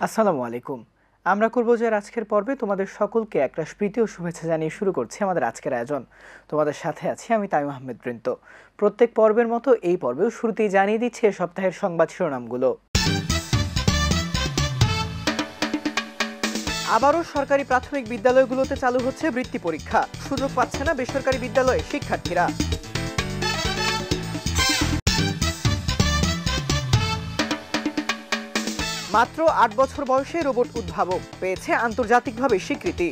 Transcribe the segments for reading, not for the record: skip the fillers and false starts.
আসসালামু আলাইকুম। আমরা কক্সবাজার আজকের পর্বে তোমাদের সকলকে একটা প্রীতি ও শুভেচ্ছা জানিয়ে শুরু করছি আমাদের আজকের আয়োজন। তোমাদের সাথে আছি আমি তাইম আহমেদ বৃন্ত। প্রত্যেক পর্বের মতো এই পর্বেও শুরুতেই জানিয়ে দিচ্ছি এ সপ্তাহের সংবাদ শিরোনামগুলো। আবারও সরকারি প্রাথমিক বিদ্যালয়গুলোতে চালু হচ্ছে বৃত্তি পরীক্ষা, সুযোগ পাচ্ছে না বেসরকারি বিদ্যালয়ে শিক্ষার্থীরা। মাত্র ৮ বছর বয়সে রোবট উদ্ভাবক পেয়েছে আন্তর্জাতিকভাবে স্বীকৃতি।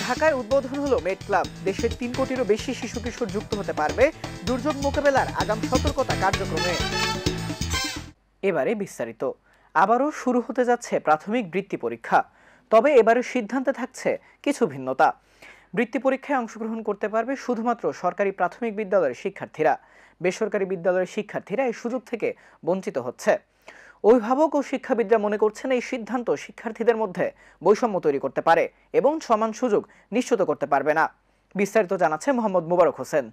ঢাকায় উদ্বোধন হলো মেড ক্লাব। দেশের ৩ কোটিরও বেশি শিশু কিশোর যুক্ত হতে পারবে দুর্যোগ মোকাবেলার আগাম সতর্কতা কার্যক্রমে। এবারে বিস্তারিত। আবারও শুরু হতে যাচ্ছে প্রাথমিক বৃত্তি পরীক্ষা, তবে এবারের সিদ্ধান্তে থাকছে কিছু ভিন্নতা। বৃত্তি পরীক্ষায় অংশগ্রহণ করতে পারবে শুধুমাত্র সরকারি প্রাথমিক বিদ্যালয়ের শিক্ষার্থীরা। বেসরকারি বিদ্যালয়ের শিক্ষার্থীরা এই সুযোগ থেকে বঞ্চিত হচ্ছে। অভিভাবক ও শিক্ষাবিদরা মনে করছেন এই সিদ্ধান্ত শিক্ষার্থীদের মধ্যে বৈষম্য তৈরি করতে পারে এবং সমান সুযোগ নিশ্চিত করতে পারবে না। বিস্তারিত জানাচ্ছে মোহাম্মদ মোবারক হোসেন।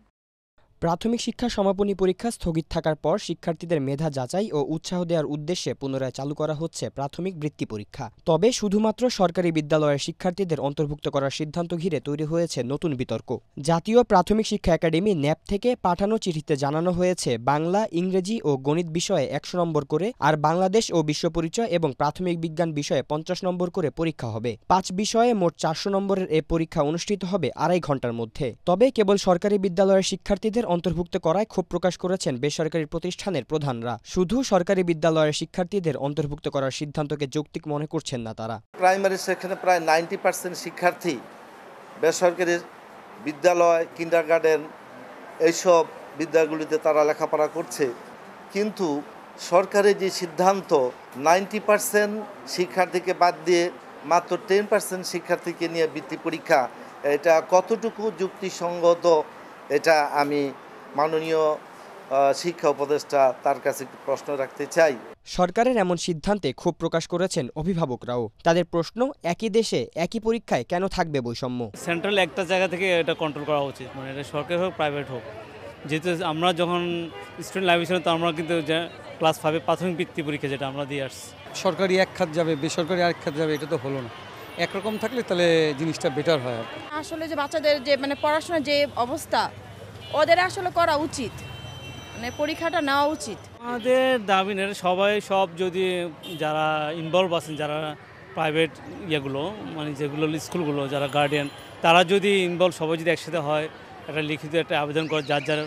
প্রাথমিক শিক্ষা সমাপনী পরীক্ষা স্থগিত থাকার পর শিক্ষার্থীদের মেধা যাচাই ও উৎসাহ দেওয়ার উদ্দেশ্যে পুনরায় চালু করা হচ্ছে প্রাথমিক বৃত্তি পরীক্ষা। তবে শুধুমাত্র সরকারি বিদ্যালয়ের শিক্ষার্থীদের অন্তর্ভুক্ত করার সিদ্ধান্ত ঘিরে তৈরি হয়েছে নতুন বিতর্ক। জাতীয় প্রাথমিক শিক্ষা একাডেমি ন্যাপ থেকে পাঠানো চিঠিতে জানানো হয়েছে বাংলা, ইংরেজি ও গণিত বিষয়ে ১০০ নম্বর করে, আর বাংলাদেশ ও বিশ্ব পরিচয় এবং প্রাথমিক বিজ্ঞান বিষয়ে ৫০ নম্বর করে পরীক্ষা হবে। ৫ বিষয়ে মোট ৪০০ নম্বরের এ পরীক্ষা অনুষ্ঠিত হবে ২.৫ ঘন্টার মধ্যে। তবে কেবল সরকারি বিদ্যালয়ের শিক্ষার্থীদের অন্তর্ভুক্ত করায় ক্ষোভ প্রকাশ করেছেন বেসরকারি প্রতিষ্ঠানের প্রধানরা। শুধু সরকারি বিদ্যালয়ের শিক্ষার্থীদের অন্তর্ভুক্ত করার সিদ্ধান্তকে যৌক্তিক মনে করছেন না তারা। প্রাইমারি সেকশনে প্রায় 90% শিক্ষার্থী বেসরকারি বিদ্যালয়, কিন্ডারগার্টেন এইসব বিদ্যালয়গুলিতে তারা লেখাপড়া করছে, কিন্তু সরকারের যে সিদ্ধান্ত 90% শিক্ষার্থীকে বাদ দিয়ে মাত্র 10% শিক্ষার্থীকে নিয়ে বৃত্তি পরীক্ষা, এটা কতটুকু যুক্তিসঙ্গত, এটা আমি মাননীয় শিক্ষা উপদেষ্টা তার কাছে প্রশ্ন রাখতে চাই। সরকারের এমন সিদ্ধান্তে ক্ষোভ প্রকাশ করেছেন অভিভাবকরাও। তাদের প্রশ্ন, একই দেশে একই পরীক্ষায় কেন থাকবে বৈষম্য? সেন্ট্রাল একটা জায়গা থেকে এটা কন্ট্রোল করা উচিত, মানে এটা সরকারি হোক প্রাইভেট হোক। যেহেতু আমরা যখন স্টুডেন্ট লাইফ ছিলাম, তো আমরা কিন্তু ক্লাস 5 প্রাথমিক বৃত্তি পরীক্ষা যেটা আমরা দিয়ে আসছি। সরকারি এক খাত যাবে, বেসরকারি আরেক খাত যাবে, এটা তো হলো না। একরকম থাকলে তাহলে জিনিসটা বেটার হয়। আসলে যে বাচ্চাদের যে পড়াশোনার যে অবস্থা, ওদের আসলে করা উচিত, পরীক্ষাটা নেওয়া উচিত। আমাদের দাবি নেই সবাই, সব যদি যারা ইনভলভ আছেন, যারা প্রাইভেট ইয়েগুলো, মানে যেগুলো স্কুলগুলো, যারা গার্ডিয়ান, তারা যদি ইনভলভ, সবাই যদি একসাথে হয়, একটা লিখিত একটা আবেদন করে যার যার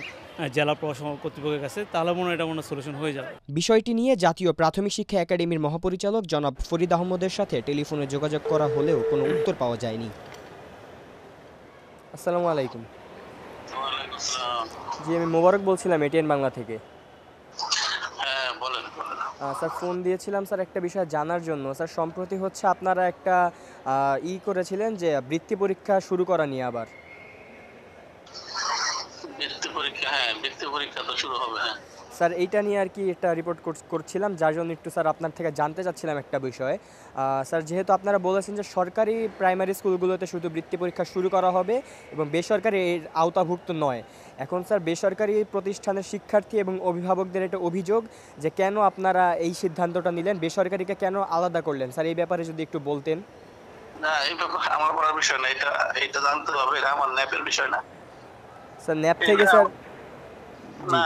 জেলা প্রশাসন কর্তৃপক্ষের কাছে, তাহলে এটা সলিউশন হয়ে যাবে। বিষয়টি নিয়ে জাতীয় প্রাথমিক শিক্ষা একাডেমির মহাপরিচালক জনাব ফরিদ আহমদের সাথে টেলিফোনে যোগাযোগ করা হলেও কোনো উত্তর পাওয়া যায়নি। আসসালামু আলাইকুম। জি, আমি মোবারক বলছিলাম এটিএন বাংলা থেকে। স্যার, ফোন দিয়েছিলাম স্যার একটা বিষয় জানার জন্য। স্যার, সম্প্রতি হচ্ছে আপনারা একটা করেছিলেন যে বৃত্তি পরীক্ষা শুরু করা নিয়ে আবার। বৃত্তি পরীক্ষা তো শুরু হবে। স্যার, এইটা নিয়ে আর কি একটা রিপোর্ট করছিলাম, যার জন্য একটু স্যার আপনার থেকে জানতে চাচ্ছিলাম একটা বিষয়। স্যার, যেহেতু আপনারা বলেছেন যে সরকারি প্রাইমারি স্কুলগুলোতে শুধু বৃত্তি পরীক্ষা শুরু করা হবে এবং বেসরকারি এর আওতাভুক্ত নয়, এখন স্যার বেসরকারি প্রতিষ্ঠানের শিক্ষার্থী এবং অভিভাবকদের একটা অভিযোগ যে কেন আপনারা এই সিদ্ধান্তটা নিলেন, বেসরকারিকে কেন আলাদা করলেন? স্যার, এই ব্যাপারে যদি একটু বলতেন। না, এই ব্যাপারে আমার বলার বিষয় না, এটা জানতে হবে, এটা আমার ন্যাপের বিষয় না। স্যার, ন্যাপ থেকে স্যার না,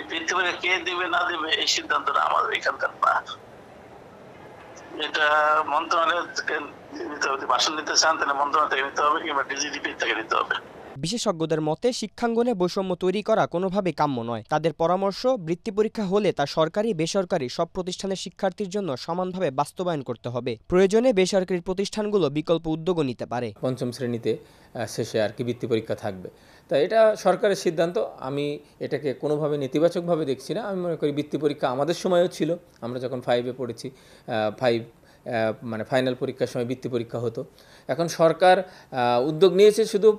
বৃত্তি পরীক্ষা কে দিবে না দিবে এই সিদ্ধান্তটা আমাদের এখানকার না, এটা মন্ত্রণালয় থেকে নিতে হবে। ভাষণ নিতে চান তাহলে মন্ত্রণালয় থেকে নিতে হবে, কিংবা ডিজিডিপি থেকে নিতে হবে। বিশেষজ্ঞদের মতে শিক্ষাঙ্গনে বৈষম্য তৈরি করা কোনোভাবেই কাম্য নয়। তাদের পরামর্শ, বৃত্তি পরীক্ষা হলে তা সরকারি বেসরকারি সব প্রতিষ্ঠানের শিক্ষার্থীর জন্য সমানভাবে বাস্তবায়ন করতে হবে। প্রয়োজনে বেসরকারি প্রতিষ্ঠানগুলো বিকল্প উদ্যোগও নিতে পারে। পঞ্চম শ্রেণীতে শেষে আর কি বৃত্তি পরীক্ষা থাকবে। তা এটা সরকারের সিদ্ধান্ত, আমি এটাকে কোনোভাবে নেতিবাচকভাবে দেখছি না। আমি মনে করি বৃত্তি পরীক্ষা আমাদের সময়ও ছিল, আমরা যখন 5-এ পড়েছি, 5 মানে ফাইনাল পরীক্ষার সময় বৃত্তি পরীক্ষা হতো। এখন সরকার উদ্যোগ নিয়েছে শুধু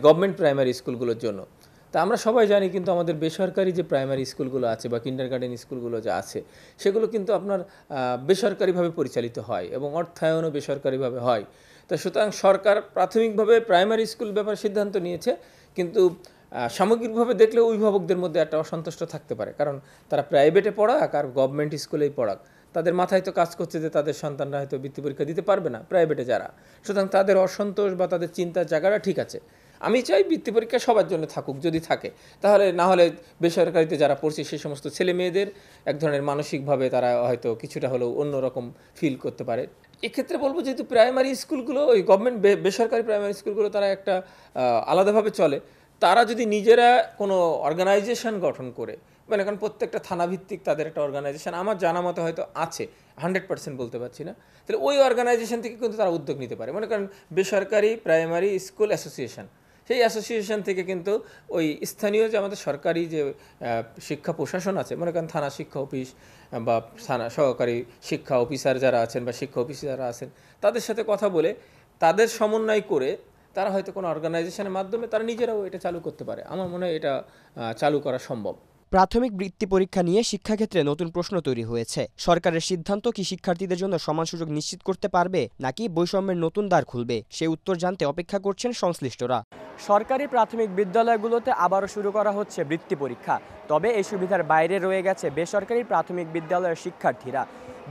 গভর্নমেন্ট প্রাইমারি স্কুলগুলোর জন্য। তা আমরা সবাই জানি, কিন্তু আমাদের বেসরকারি যে প্রাইমারি স্কুলগুলো আছে বা কিন্ডারগার্টেন স্কুলগুলো যা আছে, সেগুলো কিন্তু আপনার বেসরকারিভাবে পরিচালিত হয় এবং অর্থায়নও বেসরকারিভাবে হয়। তো সুতরাং সরকার প্রাথমিকভাবে প্রাইমারি স্কুল ব্যাপারে সিদ্ধান্ত নিয়েছে, কিন্তু সামগ্রিকভাবে দেখলে অভিভাবকদের মধ্যে একটা অসন্তুষ্ট থাকতে পারে, কারণ তারা প্রাইভেটে পড়াক আর গভর্নমেন্ট স্কুলেই পড়াক, তাদের মাথায় তো কাজ করছে যে তাদের সন্তানরা হয়তো বৃত্তি পরীক্ষা দিতে পারবে না প্রাইভেটে যারা, সুতরাং তাদের অসন্তোষ বা তাদের চিন্তার জায়গাটা ঠিক আছে। আমি চাই বৃত্তি পরীক্ষা সবার জন্য থাকুক, যদি থাকে তাহলে, না হলে বেসরকারিতে যারা পড়ছে সেই সমস্ত ছেলে মেয়েদের এক ধরনের মানসিকভাবে তারা হয়তো কিছুটা হলেও অন্যরকম ফিল করতে পারে। এক্ষেত্রে বলবো যেহেতু প্রাইমারি স্কুলগুলো, ওই গভর্নমেন্ট বেসরকারি প্রাইমারি স্কুলগুলো তারা একটা আলাদাভাবে চলে, তারা যদি নিজেরা কোনো অর্গানাইজেশন গঠন করে, মানে এখন প্রত্যেকটা থানাভিত্তিক তাদের একটা অর্গানাইজেশন আমার জানা মতো হয়তো আছে, 100% বলতে পারছি না, তাহলে ওই অর্গানাইজেশন থেকে কিন্তু তারা উদ্যোগ নিতে পারে। মনে করেন বেসরকারি প্রাইমারি স্কুল অ্যাসোসিয়েশন, সেই অ্যাসোসিয়েশন থেকে কিন্তু ওই স্থানীয় যে আমাদের সরকারি যে শিক্ষা প্রশাসন আছে, মনে করেন থানা শিক্ষা অফিস বা থানা সহকারী শিক্ষা অফিসার যারা আছেন বা শিক্ষা অফিসার যারা আছেন, তাদের সাথে কথা বলে তাদের সমন্বয় করে তারা হয়তো কোনো অর্গানাইজেশনের মাধ্যমে তারা নিজেরাও এটা চালু করতে পারে। আমার মনে হয় এটা চালু করা সম্ভব। প্রাথমিক বৃত্তি পরীক্ষা নিয়ে শিক্ষাক্ষেত্রে নতুন প্রশ্ন তৈরি হয়েছে। সরকারের সিদ্ধান্ত কি শিক্ষার্থীদের জন্য সমান সুযোগ নিশ্চিত করতে পারবে, নাকি বৈষম্যের নতুন দ্বার খুলবে, সে উত্তর জানতে অপেক্ষা করছেন সংশ্লিষ্টরা। সরকারি প্রাথমিক বিদ্যালয়গুলোতে আবারও শুরু করা হচ্ছে বৃত্তি পরীক্ষা, তবে এই সুবিধার বাইরে রয়ে গেছে বেসরকারি প্রাথমিক বিদ্যালয়ের শিক্ষার্থীরা।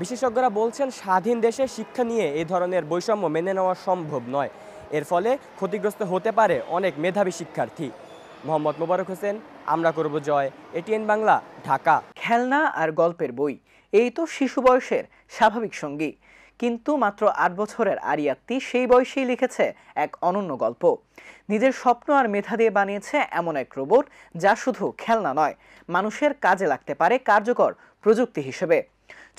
বিশেষজ্ঞরা বলছেন, স্বাধীন দেশে শিক্ষা নিয়ে এই ধরনের বৈষম্য মেনে নেওয়া সম্ভব নয়। এর ফলে ক্ষতিগ্রস্ত হতে পারে অনেক মেধাবী শিক্ষার্থী। মোহাম্মদ মোবারক হোসেন, আমরা করব জয়, এটিএন বাংলা, ঢাকা। খেলনা আর গল্পের বই, এই তো শিশু বয়সের স্বাভাবিক সঙ্গী, কিন্তু মাত্র 8 বছরের আরিয়াত্তি সেই বয়সেই লিখেছে এক অনন্য গল্প। নিজের স্বপ্ন আর মেধা দিয়ে বানিয়েছে এমন এক রোবট যা শুধু খেলনা নয়, মানুষের কাজে লাগতে পারে কার্যকর প্রযুক্তি হিসেবে।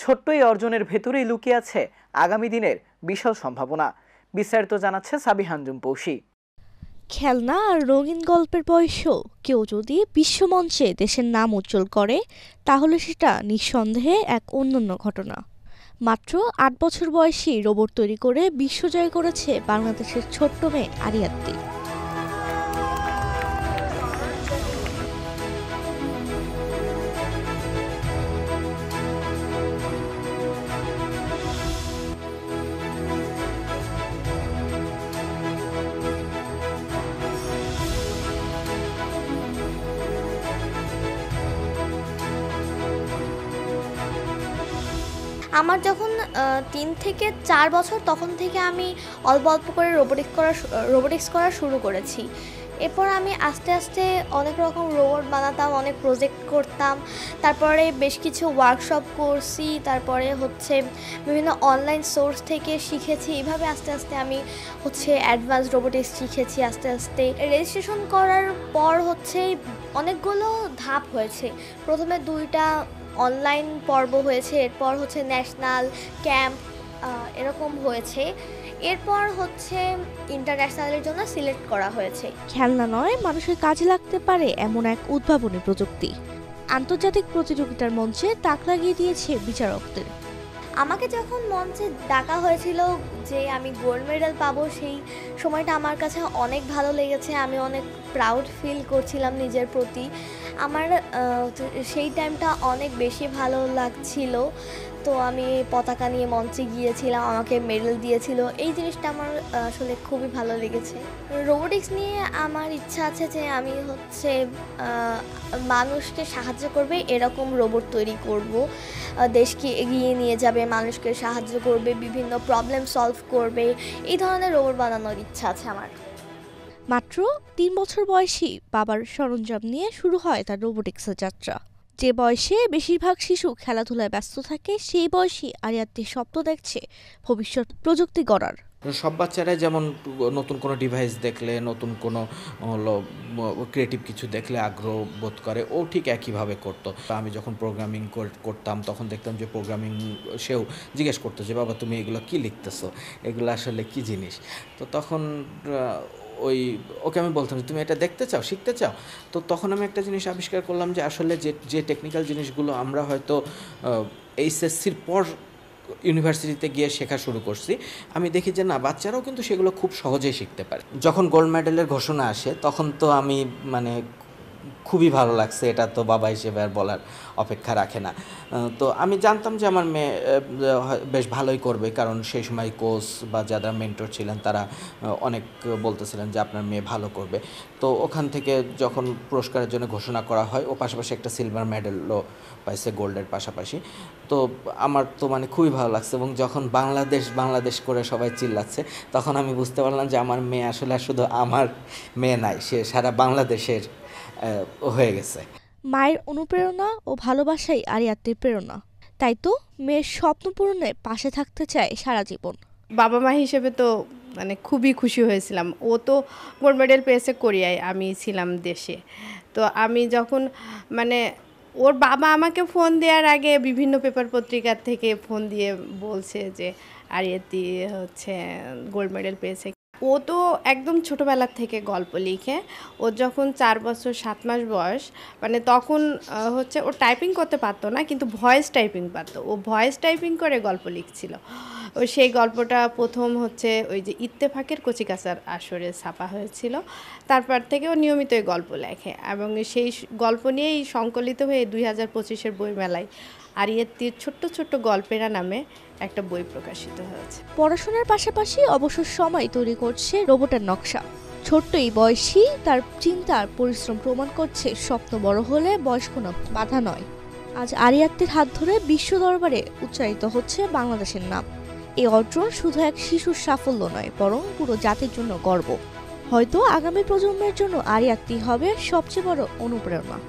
ছোট্ট এই অর্জনের ভেতরেই লুকিয়ে আছে আগামী দিনের বিশাল সম্ভাবনা। বিস্তারিত জানাচ্ছে সাবিহা আঞ্জুম পৌশী। খেলনা আর রঙিন গল্পের বয়সেও কেউ যদি বিশ্বমঞ্চে দেশের নাম উজ্জ্বল করে, তাহলে সেটা নিঃসন্দেহে এক অনন্য ঘটনা। মাত্র 8 বছর বয়সী রোবট তৈরি করে বিশ্বজয় করেছে বাংলাদেশের ছোট্ট মেয়ে আরিয়াত্তি। আমার যখন 3 থেকে 4 বছর, তখন থেকে আমি অল্প অল্প করে রোবোটিক্স করা শুরু করেছি। এরপর আমি আস্তে আস্তে অনেক রকম রোবট বানাতাম, অনেক প্রজেক্ট করতাম, তারপরে বেশ কিছু ওয়ার্কশপ করছি, তারপরে হচ্ছে বিভিন্ন অনলাইন সোর্স থেকে শিখেছি। এইভাবে আস্তে আস্তে আমি অ্যাডভান্স রোবোটিক্স শিখেছি। আস্তে আস্তে রেজিস্ট্রেশন করার পর অনেকগুলো ধাপ হয়েছে। প্রথমে 2টা অনলাইন পর্ব হয়েছে, এরপর ন্যাশনাল ক্যাম্প এরকম হয়েছে, এরপর ইন্টারন্যাশনালের জন্য সিলেক্ট করা হয়েছে। খেলনা নয়, মানুষের কাজে লাগতে পারে এমন এক উদ্ভাবনী প্রযুক্তি আন্তর্জাতিক প্রতিযোগিতার মঞ্চে তাক লাগিয়ে দিয়েছে বিচারকদের। আমাকে যখন মঞ্চে ডাকা হয়েছিল যে আমি গোল্ড মেডেল পাবো, সেই সময়টা আমার কাছে অনেক ভালো লেগেছে। আমি অনেক প্রাউড ফিল করছিলাম নিজের প্রতি। আমার সেই টাইমটা অনেক বেশি ভালো লাগছিল। তো আমি পতাকা নিয়ে মঞ্চে গিয়েছিলাম, আমাকে মেডেল দিয়েছিল। এই জিনিসটা আমার আসলে খুবই ভালো লেগেছে। রোবোটিক্স নিয়ে আমার ইচ্ছা আছে যে আমি মানুষকে সাহায্য করবে এরকম রোবট তৈরি করব, দেশকে এগিয়ে নিয়ে যাবে, মানুষকে সাহায্য করবে, বিভিন্ন প্রবলেম সলভ করবে, এই ধরনের রোবট বানানোর ইচ্ছা আছে আমার। মাত্র 3 বছর বয়সী বাবার সরঞ্জাম নিয়ে শুরু হয় তার রোবোটিক্সের যাত্রা। যে বয়সে বেশিরভাগ শিশু খেলাধুলায় ব্যস্ত থাকে, সেই বয়সী আরিয়াত্তি স্বপ্ন দেখছে ভবিষ্যৎ প্রযুক্তি গড়ার। সব বাচ্চারাই যেমন নতুন কোনো ডিভাইস দেখলে, নতুন কোনো ক্রিয়েটিভ কিছু দেখলে আগ্রহ বোধ করে, ও ঠিক একইভাবে করতো। আমি যখন প্রোগ্রামিং করতাম তখন দেখতাম যে প্রোগ্রামিং সেও জিজ্ঞেস করতো যে বাবা তুমি এগুলো কি লিখতেছো, এগুলো আসলে কি জিনিস। তো তখন ওকে আমি বলতাম যে তুমি এটা দেখতে চাও, শিখতে চাও। তো তখন আমি একটা জিনিস আবিষ্কার করলাম যে আসলে যে টেকনিক্যাল জিনিসগুলো আমরা হয়তো এইচএসসির পর ইউনিভার্সিটিতে গিয়ে শেখা শুরু করছি, আমি দেখি যে না, বাচ্চারাও কিন্তু সেগুলো খুব সহজেই শিখতে পারে। যখন গোল্ড মেডেলের ঘোষণা আসে তখন তো আমি খুবই ভালো লাগছে, এটা তো বাবা হিসেবে আর বলার অপেক্ষা রাখে না। তো আমি জানতাম যে আমার মেয়ে বেশ ভালোই করবে, কারণ সেই সময় কোচ বা যারা মেন্টর ছিলেন তারা অনেক বলতেছিলেন যে আপনার মেয়ে ভালো করবে। তো ওখান থেকে যখন পুরস্কারের জন্য ঘোষণা করা হয়, ও পাশাপাশি একটা সিলভার মেডেলও পাইছে গোল্ডের পাশাপাশি। তো আমার তো মানে খুবই ভালো লাগছে, এবং যখন বাংলাদেশ বাংলাদেশ করে সবাই চিল্লাচ্ছে তখন আমি বুঝতে পারলাম যে আমার মেয়ে আসলে শুধু আমার মেয়ে নাই, সে সারা বাংলাদেশের হয়ে গেছে। মায়ের অনুপ্রেরণা ও ভালোবাসাই আরিয়াত্তির প্রেরণা, তাই তো মেয়ের স্বপ্ন পূরণে পাশে থাকতে চায় সারা জীবন। বাবা মা হিসেবে তো মানে খুবই খুশি হয়েছিলাম। ও তো গোল্ড মেডেল পেয়েছে কোরিয়ায়, আমি ছিলাম দেশে। তো আমি যখন মানে ওর বাবা আমাকে ফোন দেওয়ার আগে বিভিন্ন পেপার পত্রিকার থেকে ফোন দিয়ে বলছে যে আরিয়াতি হচ্ছে গোল্ড মেডেল পেয়েছে। ও তো একদম ছোটোবেলার থেকে গল্প লিখে। ওর যখন 4 বছর 7 মাস বয়স, মানে তখন হচ্ছে ও টাইপিং করতে পারতো না, কিন্তু ভয়েস টাইপিং পারতো। ও ভয়েস টাইপিং করে গল্প লিখছিল। ও সেই গল্পটা প্রথম হচ্ছে ওই যে ইত্তেফাকের কচিকাচার আসরে ছাপা হয়েছিল। তারপর থেকে ও নিয়মিতই গল্প লেখে, এবং সেই গল্প নিয়েই সংকলিত হয়ে 2025-এর বইমেলায় আরিয়াত্তির ছোট্ট ছোট্ট গল্পেরা নামে একটা বই প্রকাশিত হয়েছে। পড়াশোনার পাশাপাশি অবসর সময় তৈরি করছে রোবটের নকশা। ছোট্ট এই বয়সী তার চিন্তার পরিশ্রম প্রমাণ করছে স্বপ্ন বড় হলে বয়স কোনো বাধা নয়। আজ আরিয়াত্তির হাত ধরে বিশ্ব দরবারে উচ্চারিত হচ্ছে বাংলাদেশের নাম। এই অর্জন শুধু এক শিশুর সাফল্য নয়, বরং পুরো জাতির জন্য গর্ব। হয়তো আগামী প্রজন্মের জন্য আরিয়াত্তি হবে সবচেয়ে বড় অনুপ্রেরণা।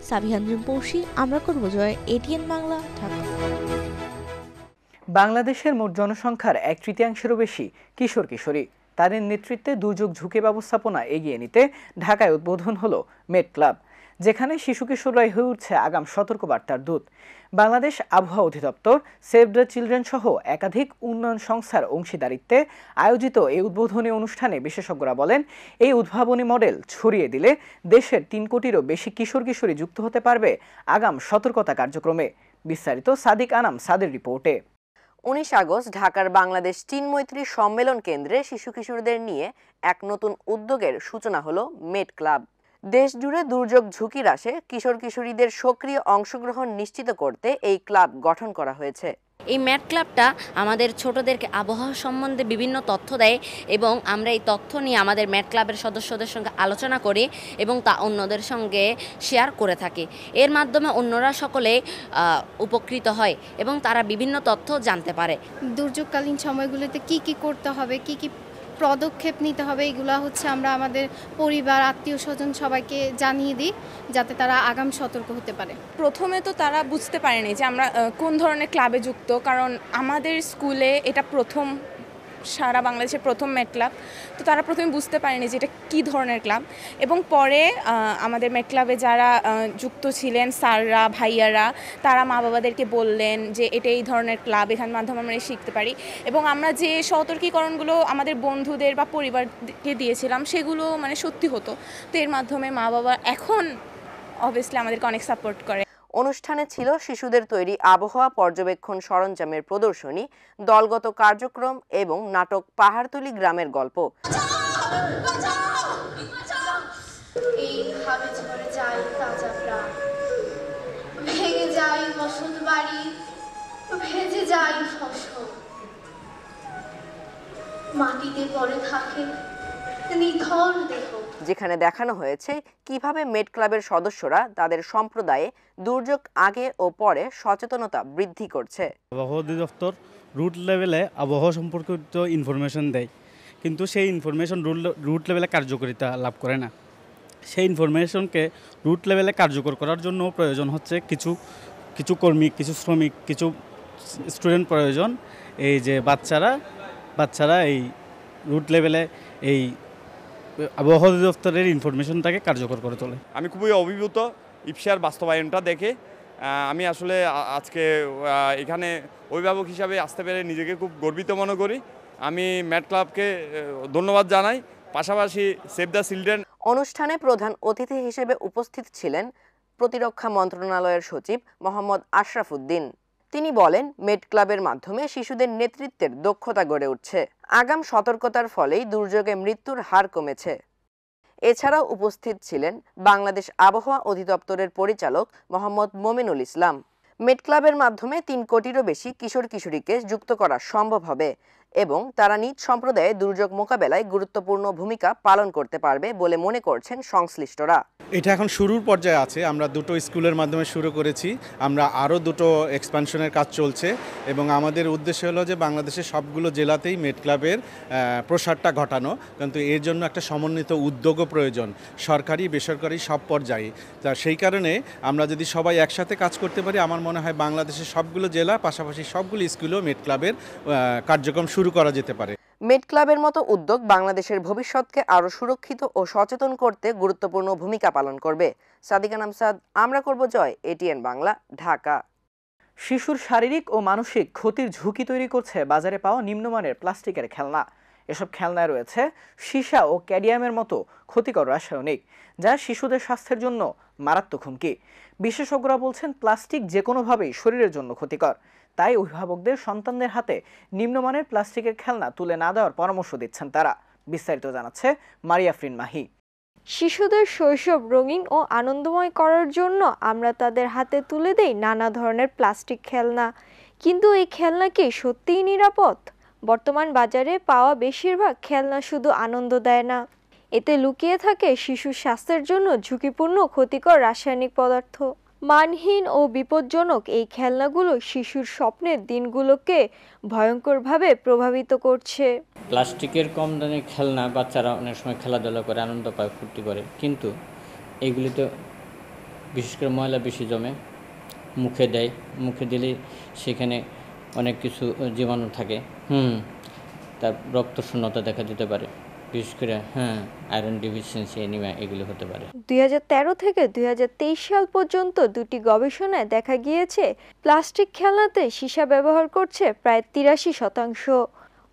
সাবিহান পৌষি, আমরা করব জয়, এটিএন বাংলা, ঢাকা। বাংলাদেশের মোট জনসংখ্যার 1/3-এরও বেশি কিশোর কিশোরী। তাদের নেতৃত্বে দুর্যোগ ঝুঁকি ব্যবস্থাপনা এগিয়ে নিতে ঢাকায় উদ্বোধন হলো মেড ক্লাব, যেখানে শিশু কিশোররাই হয়ে উঠছে আগাম সতর্কবার্তার দূত। বাংলাদেশ আবহাওয়া অধিদপ্তর, সেভ দ্য চিলড্রেন সহ একাধিক উন্নয়ন সংস্থার অংশীদারিত্বে আয়োজিত এই উদ্বোধনী অনুষ্ঠানে বিশেষজ্ঞরা বলেন, এই উদ্ভাবনী মডেল ছড়িয়ে দিলে দেশের 3 কোটিরও বেশি কিশোর কিশোরী যুক্ত হতে পারবে আগাম সতর্কতা কার্যক্রমে। বিস্তারিত সাদিক আনাম সাদের রিপোর্টে। 19 আগস্ট ঢাকার বাংলাদেশ চীন মৈত্রী সম্মেলন কেন্দ্রে শিশু কিশোরদের নিয়ে এক নতুন উদ্যোগের সূচনা হলো মেড ক্লাব। দেশ জুড়ে দুর্যোগ ঝুঁকি হ্রাসে কিশোর কিশোরীদের সক্রিয় অংশগ্রহণ নিশ্চিত করতে এই ক্লাব গঠন করা হয়েছে। এই ম্যাড ক্লাবটা আমাদের ছোটদেরকে আবহাওয়া সম্বন্ধে বিভিন্ন তথ্য দেয়, এবং আমরা এই তথ্য নিয়ে আমাদের ম্যাড ক্লাবের সদস্যদের সঙ্গে আলোচনা করি এবং তা অন্যদের সঙ্গে শেয়ার করে থাকি। এর মাধ্যমে অন্যরা সকলে উপকৃত হয় এবং তারা বিভিন্ন তথ্য জানতে পারে। দুর্যোগকালীন সময়গুলোতে কি কি করতে হবে, কি কি পদক্ষেপ নিতে হবে, এগুলো হচ্ছে আমরা আমাদের পরিবার, আত্মীয় স্বজন সবাইকে জানিয়ে দিই, যাতে তারা আগাম সতর্ক হতে পারে। প্রথমে তো তারা বুঝতে পারেনি যে আমরা কোন ধরনের ক্লাবে যুক্ত, কারণ আমাদের স্কুলে এটা প্রথম, সারা বাংলাদেশের প্রথম মেড ক্লাব। তো তারা প্রথমে বুঝতে পারেনি যে এটা কী ধরনের ক্লাব, এবং পরে আমাদের মেড ক্লাবে যারা যুক্ত ছিলেন স্যাররা, ভাইয়ারা, তারা মা বাবাদেরকে বললেন যে এটা এই ধরনের ক্লাব, এখানের মাধ্যমে আমরা শিখতে পারি। এবং আমরা যে সতর্কীকরণগুলো আমাদের বন্ধুদের বা পরিবারকে দিয়েছিলাম সেগুলো মানে সত্যি হতো। তো এর মাধ্যমে মা বাবা এখন অবভিয়াসলি আমাদেরকে অনেক সাপোর্ট করে। অনুষ্ঠানে ছিল শিশুদের তৈরি আবহাওয়া পর্যবেক্ষণ সরঞ্জামের প্রদর্শনী, দলগত কার্যক্রম এবং নাটক পাহাড়তলি গ্রামের গল্প। মাটিতে পড়ে থাকে নিথর দেহ, যেখানে দেখানো হয়েছে কিভাবে মেড ক্লাবের সদস্যরা তাদের সম্প্রদায়ে দুর্যোগ আগে ও পরে সচেতনতা বৃদ্ধি করছে। আবহাওয়া অধিদপ্তর রুট লেভেলে আবহাওয়া সম্পর্কিত ইনফরমেশন দেয়, কিন্তু সেই ইনফরমেশন রুট লেভেলে কার্যকারিতা লাভ করে না। সেই ইনফরমেশনকে রুট লেভেলে কার্যকর করার জন্য প্রয়োজন হচ্ছে কিছু কর্মী, কিছু শ্রমিক, কিছু স্টুডেন্ট প্রয়োজন। এই যে বাচ্চারা এই রুট লেভেলে এই আবহাওয়া অধিদপ্তরের ইনফরমেশনটাকে কার্যকর করে তোলে। আমি খুবই অভিভূত ইফসার বাস্তবায়নটা দেখে। আমি আসলে আজকে এখানে অভিভাবক হিসাবে আসতে পেরে নিজেকে খুব গর্বিত মনে করি। আমি ম্যাড ক্লাবকে ধন্যবাদ জানাই, পাশাপাশি সেভ দ্য চিলড্রেন। অনুষ্ঠানে প্রধান অতিথি হিসেবে উপস্থিত ছিলেন প্রতিরক্ষা মন্ত্রণালয়ের সচিব মোহাম্মদ আশরাফ উদ্দিন। তিনি বলেন, মেড ক্লাবের মাধ্যমে শিশুদের নেতৃত্বের দক্ষতা গড়ে উঠছে। আগাম সতর্কতার ফলেই দুর্যোগে মৃত্যুর হার কমেছে। এছাড়াও উপস্থিত ছিলেন বাংলাদেশ আবহাওয়া অধিদপ্তরের পরিচালক মোহাম্মদ মমিনুল ইসলাম। মেট ক্লাবের মাধ্যমে 3 কোটিরও বেশি কিশোর কিশোরীকে যুক্ত করা সম্ভব হবে এবং তারা নিজ সম্প্রদায়ে দুর্যোগ মোকাবেলায় গুরুত্বপূর্ণ ভূমিকা পালন করতে পারবে বলে মনে করছেন সংশ্লিষ্টরা। এটা এখন শুরুর পর্যায়ে আছে। আমরা 2টো স্কুলের মাধ্যমে শুরু করেছি, আমরা আরও 2টো এক্সপানশনের কাজ চলছে এবং আমাদের উদ্দেশ্য হলো যে বাংলাদেশের সবগুলো জেলাতেই মেট ক্লাবের প্রসারটা ঘটানো, কিন্তু এর জন্য একটা সমন্বিত উদ্যোগও প্রয়োজন, সরকারি বেসরকারি সব পর্যায়ে। তা সেই কারণে আমরা যদি সবাই একসাথে কাজ করতে পারি, আমার মনে হয় বাংলাদেশের সবগুলো জেলা পাশাপাশি সবগুলো স্কুলেও মেট ক্লাবের কার্যক্রম শুরু করা যেতে পারে। মেট ক্লাবের মতো উদ্যোগ বাংলাদেশের ভবিষ্যৎকে আরও সুরক্ষিত ও সচেতন করতে গুরুত্বপূর্ণ ভূমিকা পালন করবে। সাদিকা নামসাদ, আমরা করব জয়, এটিএন বাংলা, ঢাকা। শিশুর শারীরিক ও মানসিক ক্ষতির ঝুঁকি তৈরি করছে বাজারে পাওয়া নিম্নমানের প্লাস্টিকের খেলনা। এসব খেলনায় রয়েছে সীসা ও ক্যাডমিয়ামের মতো ক্ষতিকর রাসায়নিক, যা শিশুদের স্বাস্থ্যের জন্য মারাত্মক হুমকি। বিশেষজ্ঞরা বলছেন প্লাস্টিক যে কোনোভাবেই শরীরের জন্য ক্ষতিকর, তাই অভিভাবকদের সন্তানদের হাতে নিম্নমানের প্লাস্টিকের খেলনা তুলে না দেওয়ার পরামর্শ দিচ্ছেন তারা। বিস্তারিত জানাচ্ছে মারিয়াফরিন মাহি। শিশুদের শৈশব রঙিন ও আনন্দময় করার জন্য আমরা তাদের হাতে তুলে দেই নানা ধরনের প্লাস্টিক খেলনা, কিন্তু এই খেলনা কি সত্যিই নিরাপদ? বর্তমান বাজারে পাওয়া বেশিরভাগ খেলনা শুধু আনন্দ দেয় না, এতে লুকিয়ে থাকে শিশুর স্বাস্থ্যের জন্য ঝুঁকিপূর্ণ ক্ষতিকর রাসায়নিক পদার্থ। মানহীন ও বিপজ্জনক এই খেলনাগুলো শিশুর স্বপ্নের দিনগুলোকে ভয়ঙ্করভাবে প্রভাবিত করছে। প্লাস্টিকের কম দামের খেলনা বাচ্চারা অনেক সময় খেলাধুলা করে, আনন্দ পায়, ফুর্তি করে, কিন্তু এগুলিতে বিশেষ করে ময়লা বেশি জমে, মুখে দেয়, মুখে দিলে সেখানে অনেক কিছু জীবাণু থাকে, তার রক্ত শূন্যতা দেখা দিতে পারে, বিশেষ করে আয়রন ডিফিসিয়েন্সি, এনিমিয়া এগুলো হতে পারে। 2013 থেকে 2023 সাল পর্যন্ত 2টি গবেষণায় দেখা গিয়েছে প্লাস্টিক খেলনাতে সীসা ব্যবহার করছে প্রায় 83%।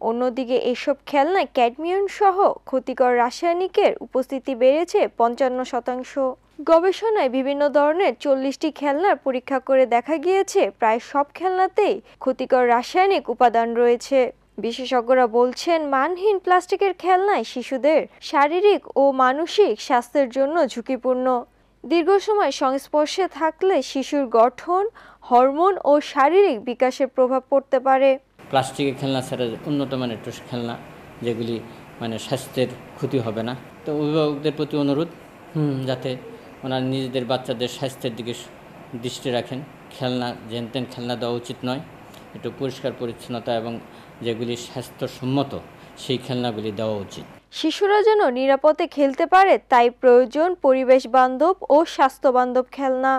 অন্যদিকে এসব খেলনায় ক্যাডমিয়াম সহ ক্ষতিকর রাসায়নিকের উপস্থিতি বেড়েছে 55%। গবেষণায় বিভিন্ন ধরনের 40টি খেলনার পরীক্ষা করে দেখা গিয়েছে প্রায় সব খেলনাতেই ক্ষতিকর রাসায়নিক উপাদান রয়েছে। বিশেষজ্ঞরা বলছেন মানহীন প্লাস্টিকের খেলনায় শিশুদের শারীরিক ও মানসিক স্বাস্থ্যের জন্য ঝুঁকিপূর্ণ। দীর্ঘ সময় সংস্পর্শে থাকলে শিশুর গঠন, হরমোন ও শারীরিক বিকাশের প্রভাব পড়তে পারে। প্লাস্টিকের খেলনা ছাড়া উন্নত মানের খেলনা যেগুলি স্বাস্থ্যের ক্ষতি হবে না। তো অভিভাবকদের প্রতি অনুরোধ যাতে ওনারা নিজেদের বাচ্চাদের স্বাস্থ্যের দিকে দৃষ্টি রাখেন। খেলনা যেনতেন খেলনা দেওয়া উচিত নয়, একটু পরিষ্কার পরিচ্ছন্নতা এবং যেগুলি স্বাস্থ্যসম্মত সেই খেলনাগুলি দেওয়া উচিত। শিশুরা যেন নিরাপদে খেলতে পারে তাই প্রয়োজন পরিবেশ বান্ধব ও স্বাস্থ্য বান্ধব খেলনা।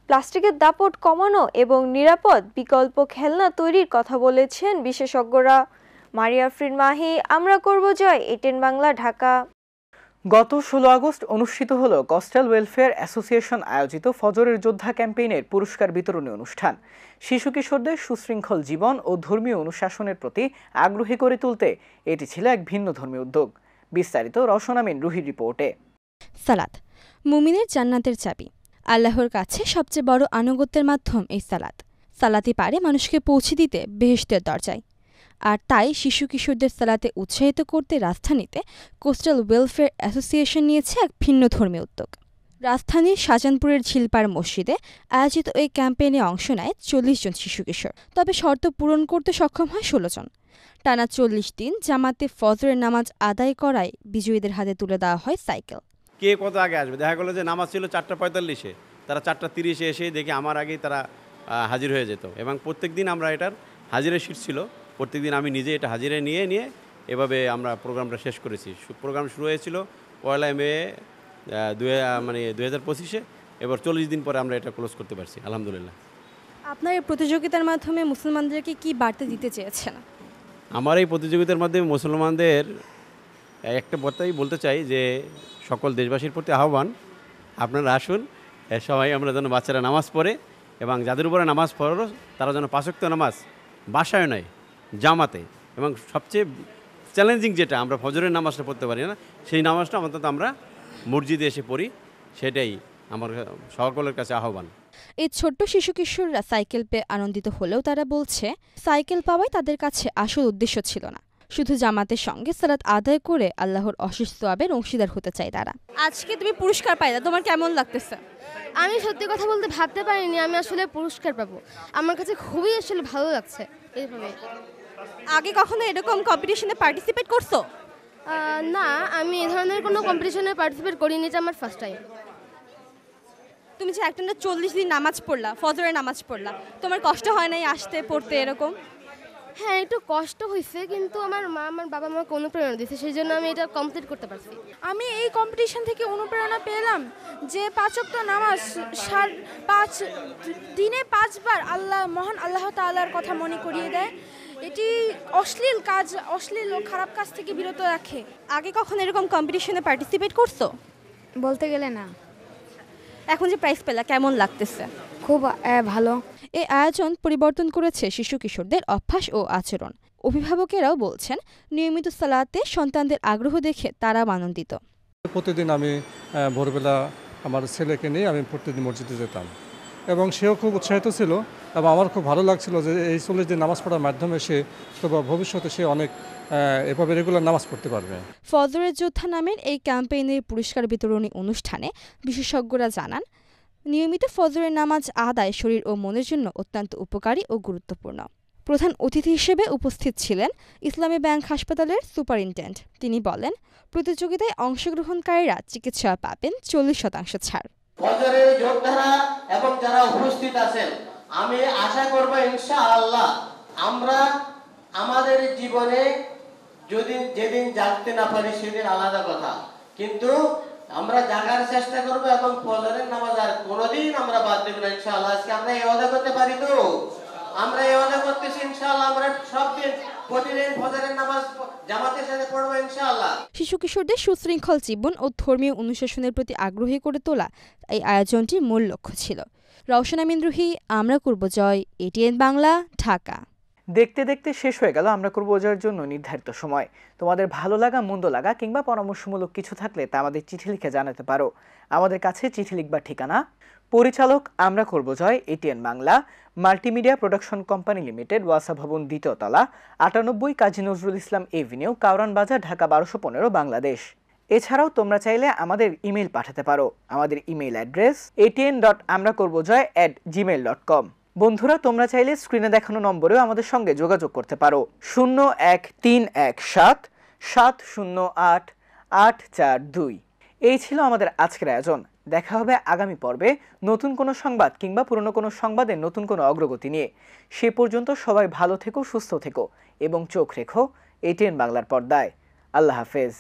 প্লাস্টিকের দাপট কমানো এবং নিরাপদ বিকল্প খেলনা তৈরির কথা বলেছেন বিশেষজ্ঞরা। মারিয়াফরিন মাহি, আমরা করব জয়, এটিএন বাংলা, ঢাকা। গত 16 আগস্ট অনুষ্ঠিত হল কোস্টাল ওয়েলফেয়ার অ্যাসোসিয়েশন আয়োজিত ফজরের যোদ্ধা ক্যাম্পেইনের পুরস্কার বিতরণী অনুষ্ঠান। শিশু কিশোরদের সুশৃঙ্খল জীবন ও ধর্মীয় অনুশাসনের প্রতি আগ্রহী করে তুলতে এটি ছিল এক ভিন্ন ধর্মীয় উদ্যোগ। বিস্তারিত রওশন আমিন রুহির রিপোর্টে। সালাত মুমিনের জান্নাতের চাবি। আল্লাহর কাছে সবচেয়ে বড় আনুগত্যের মাধ্যম এই সালাত। সালাতই পারে মানুষকে পৌঁছে দিতে বেহেশতের দরজায়। আর তাই শিশু কিশোরদের সালাতে উৎসাহিত করতে রাজধানীতে কোস্টাল ওয়েলফেয়ার অ্যাসোসিয়েশন নিয়েছে এক ভিন্ন ধর্মীয় উদ্যোগ। রাজধানীর শাহজাহানপুরের ঝিলপাড় মসজিদে আয়োজিত এই ক্যাম্পেইনে অংশ নেয় 40 জন শিশু কিশোর। তবে শর্ত পূরণ করতে সক্ষম হয় 16 জন। টানা 40 দিন জামাতে ফজরের নামাজ আদায় করায় বিজয়ীদের হাতে তুলে দেওয়া হয় সাইকেল। কে কত আগে আসবে, দেখা গেলো যে নামাজ ছিল 4:45-এ, তারা 4:30-এ এসেই দেখি আমার আগেই তারা হাজির হয়ে যেত। এবং প্রত্যেক দিন আমরা এটার হাজিরা শিট ছিল, প্রত্যেক দিন আমি নিজে এটা হাজিরা নিয়ে এভাবে আমরা প্রোগ্রামটা শেষ করেছি। প্রোগ্রাম শুরু হয়েছিল 1 মে 2025-এ, এবার 40 দিন পরে আমরা এটা ক্লোজ করতে পারছি, আলহামদুলিল্লাহ। আপনার এই প্রতিযোগিতার মাধ্যমে মুসলমানদেরকে কি বার্তা দিতে চেয়েছেন? আমার এই প্রতিযোগিতার মাধ্যমে মুসলমানদের একটা বার্তাই বলতে চাই যে সকল দেশবাসীর প্রতি আহ্বান, আপনারা আসুন, সবাই আমরা যেন বাচ্চারা নামাজ পড়ে এবং যাদের উপরে নামাজ পড়ো তারা যেন 5 ওয়াক্ত নামাজ বাসায় নয়, জামাতে, এবং সবচেয়ে চ্যালেঞ্জিং যেটা আমরা ফজরের নামাজটা পড়তে পারি না, সেই নামাজটা অন্তত আমরা মসজিদে এসে পড়ি, সেটাই আমার সকলের কাছে আহ্বান। এই ছোট্ট শিশু কিশোররা সাইকেল পেয়ে আনন্দিত হলেও তারা বলছে সাইকেল পাওয়াই তাদের কাছে আসল উদ্দেশ্য ছিল না। শুধু জামাতের সঙ্গে সালাত আদায় করে আল্লাহর অশেষ সওয়াবের অংশীদার হতে চায় তারা। আজকে তুমি পুরস্কার পাইলা, তোমার কেমন লাগতেছে? আমি সত্যি কথা বলতে ভাবতে পারিনি আমি আসলে পুরস্কার পাবো। আমার কাছে খুবই আসলে ভালো লাগছে। এইভাবে আগে কখনো এরকম কম্পিটিশনে পার্টিসিপেট করছো? না, আমি এই ধরনের কোনো কম্পিটিশনে পার্টিসিপেট করিনি, এটা আমার ফার্স্ট টাইম। তুমি যে একটা 40 দিন নামাজ পড়লা, ফজরের নামাজ পড়লা, তোমার কষ্ট হয় নাই আসতে পড়তে এরকম? হ্যাঁ, একটু কষ্ট হয়েছে, কিন্তু আমার মা আমার বাবা আমাকে অনুপ্রেরণা দিয়েছে, সেই জন্য আমি এটা কমপ্লিট করতে পারছি। আমি এই কম্পিটিশন থেকে অনুপ্রেরণা পেলাম যে 5 ওয়াক্ত নামাজ 5 দিনে 5 বার মহান আল্লাহ তাআলার কথা মনে করিয়ে দেয়। এটি অশ্লীল কাজ, অশ্লীল ও খারাপ কাজ থেকে বিরত রাখে। আগে কখনো এরকম কম্পিটিশনে পার্টিসিপেট করছো? বলতে গেলে না। এখন যে প্রাইজ পেলা কেমন লাগতেছে? খুব ভালো। এই আয়োজন পরিবর্তন করেছে শিশু কিশোরদের অভ্যাস ও আচরণ। অভিভাবকেরাও বলছেন নিয়মিত সালাতে সন্তানদের আগ্রহ দেখে তারা আনন্দিত। প্রতিদিন আমি ভোরবেলা আমার ছেলেকে নিয়ে আমি প্রতিদিন মসজিদে যেতাম এবং সেও খুব উৎসাহিত ছিল এবং আমার খুব ভালো লাগছিল যে এই 40 দিন নামাজ পড়ার মাধ্যমে সে ভবিষ্যতে সে অনেক এভাবে রেগুলার নামাজ পড়তে পারবে। ফজরের যোদ্ধা নামের এই ক্যাম্পেইনের পুরস্কার বিতরণী অনুষ্ঠানে বিশেষজ্ঞরা জানান, নিয়মিত ফজরের নামাজ আদায় শরীর ও মনের জন্য অত্যন্ত উপকারী ও গুরুত্বপূর্ণ। প্রধান অতিথি হিসেবে উপস্থিত ছিলেন ইসলামী ব্যাংক হাসপাতালের সুপারিনটেন্ডেন্ট। তিনি বলেন, প্রতিযোগিতায় অংশগ্রহণকারীরা চিকিৎসা পাবেন 40% ছাড়। ফজরের যোদ্ধারা এবং যারা উপস্থিত আছেন, আমি আশা করব ইনশাআল্লাহ আমরা আমাদের জীবনে যেদিন জাগতে না পারি সেদিন আলাদা কথা, কিন্তু আমরা জাগার চেষ্টা করব এবং ফজরের নামাজ আর কোনোদিন আমরা বাদ দেব না ইনশাআল্লাহ। আজকে আমরা এই ওয়াদা করতে পারি তো? আমরা এই ওয়াদা করতেছি ইনশাআল্লাহ আমরা সব দিন প্রতিদিন ফজরের নামাজ জামাতের সাথে পড়ব ইনশাআল্লাহ। শিশু কিশোরদের সুশৃঙ্খল জীবন ও ধর্মীয় অনুশাসনের প্রতি আগ্রহী করে তোলা এই আয়োজনটির মূল লক্ষ্য ছিল। রওশন আমিন রুহি, আমরা করব জয়, এটিএন বাংলা, ঢাকা। দেখতে দেখতে শেষ হয়ে গেল আমরা করব জয়ের জন্য নির্ধারিত সময়। তোমাদের ভালো লাগা, মন্দ লাগা কিংবা পরামর্শমূলক কিছু থাকলে তা আমাদের চিঠি লিখে জানাতে পারো। আমাদের কাছে চিঠি লিখবার ঠিকানা পরিচালক আমরা করব জয়, ATN Bangla, multimedia production company limited, ওয়াসা ভবন, 2য় তলা, 98 কাজী নজরুল ইসলাম এভিনিউ, কাউরান বাজার, ঢাকা 1215, বাংলাদেশ। এছাড়াও তোমরা চাইলে আমাদের ইমেল পাঠাতে পারো। আমাদের ইমেল অ্যাড্রেস atn.amrakorbojoy@gmail.com। বন্ধুরা, তোমরা চাইলে স্ক্রিনে দেখানো নম্বরেও আমাদের সঙ্গে যোগাযোগ করতে পারো। 01317708 এই ছিল আমাদের আজকের আয়োজন। দেখা হবে আগামী পর্বে নতুন কোনো সংবাদ কিংবা পুরনো কোনো সংবাদের নতুন কোনো অগ্রগতি নিয়ে। সে পর্যন্ত সবাই ভালো থেকো, সুস্থ থেকো এবং চোখ রেখো এটিএন বাংলার পর্দায়। আল্লাহ হাফেজ।